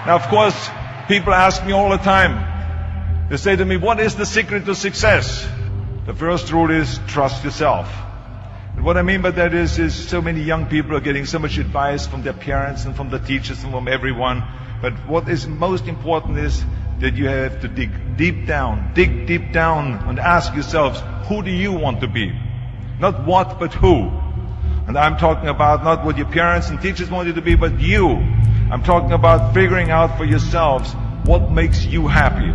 Now, of course, people ask me all the time. They say to me, what is the secret to success? The first rule is trust yourself. And what I mean by that is so many young people are getting so much advice from their parents and from the teachers and from everyone. But what is most important is that you have to dig deep down and ask yourselves, who do you want to be? Not what, but who. And I'm talking about not what your parents and teachers want you to be, but you. I'm talking about figuring out for yourselves what makes you happy,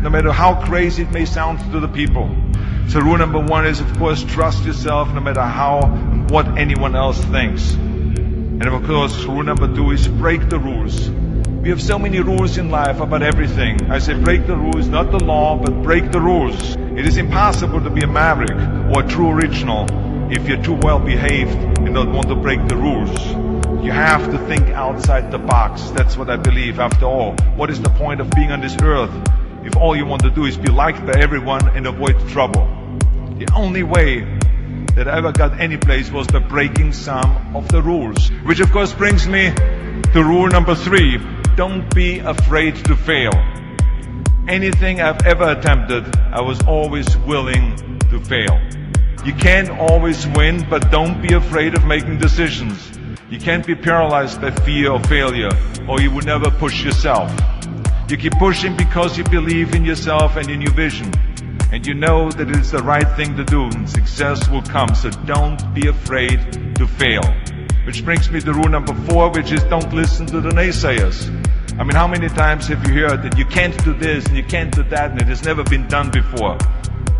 no matter how crazy it may sound to the people. So rule number one is, of course, trust yourself no matter how and what anyone else thinks. And of course, rule number two is break the rules. We have so many rules in life about everything. I say break the rules, not the law, but break the rules. It is impossible to be a maverick or a true original if you're too well behaved and don't want to break the rules. You have to think outside the box. That's what I believe. After all, what is the point of being on this earth if all you want to do is be liked by everyone and avoid trouble? The only way that I ever got any place was by breaking some of the rules. Which of course brings me to rule number three. Don't be afraid to fail. Anything I've ever attempted, I was always willing to fail. You can't always win, but don't be afraid of making decisions. You can't be paralyzed by fear of failure, or you would never push yourself. You keep pushing because you believe in yourself and in your vision. And you know that it's the right thing to do, and success will come. So don't be afraid to fail. Which brings me to rule number four, which is don't listen to the naysayers. I mean, how many times have you heard that you can't do this and you can't do that and it has never been done before?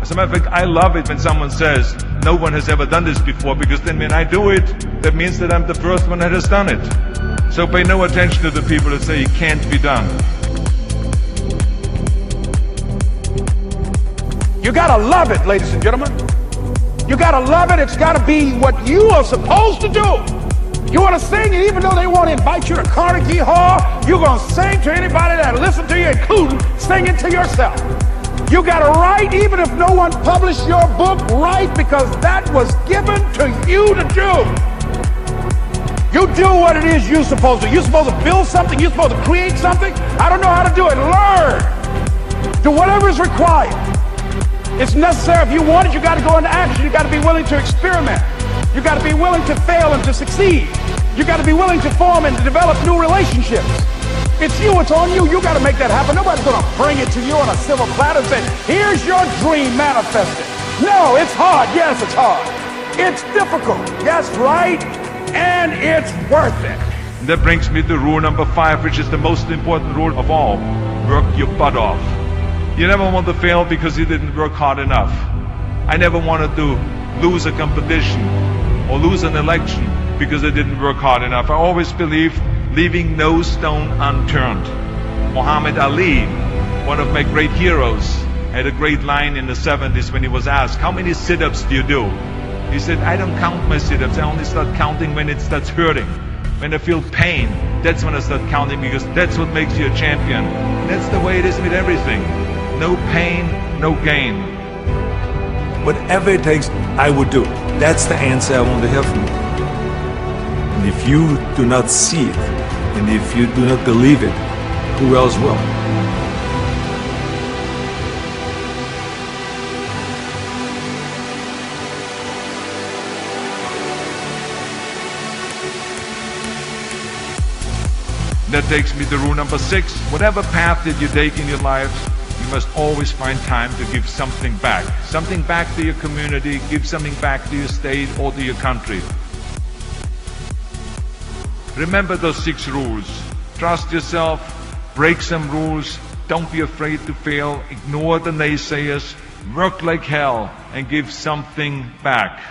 As a matter of fact, I love it when someone says, no one has ever done this before, because then when I do it, that means that I'm the first one that has done it. So pay no attention to the people that say it can't be done. You gotta love it, ladies and gentlemen. You gotta love it. It's gotta be what you are supposed to do. You want to sing, and even though they want to invite you to Carnegie Hall, you're going to sing to anybody that listens to you, including singing to yourself. You got to write, even if no one published your book, write, because that was given to you to do. You do what it is you're supposed to. You're supposed to build something. You're supposed to create something. I don't know how to do it. Learn. Do whatever is required. It's necessary. If you want it, you got to go into action. You got to be willing to experiment. You got to be willing to fail and to succeed. You got to be willing to form and to develop new relationships. It's you, it's on you. You got to make that happen. Nobody's going to bring it to you on a silver platter and say, here's your dream manifested. No, it's hard. Yes, it's hard. It's difficult. Yes, right. And it's worth it. And that brings me to rule number five, which is the most important rule of all. Work your butt off. You never want to fail because you didn't work hard enough. I never wanted to lose a competition or lose an election because I didn't work hard enough. I always believed leaving no stone unturned. Muhammad Ali, one of my great heroes, had a great line in the 70s when he was asked, how many sit-ups do you do? He said, I don't count my sit-ups. I only start counting when it starts hurting. When I feel pain, that's when I start counting, because that's what makes you a champion. That's the way it is with everything. No pain, no gain. Whatever it takes, I would do. That's the answer I want to hear from you. And if you do not see it, and if you do not believe it, who else will? That takes me to rule number 6. Whatever path that you take in your lives, you must always find time to give something back. Something back to your community, give something back to your state or to your country. Remember those 6 rules. Trust yourself, break some rules, don't be afraid to fail, ignore the naysayers, work like hell, and give something back.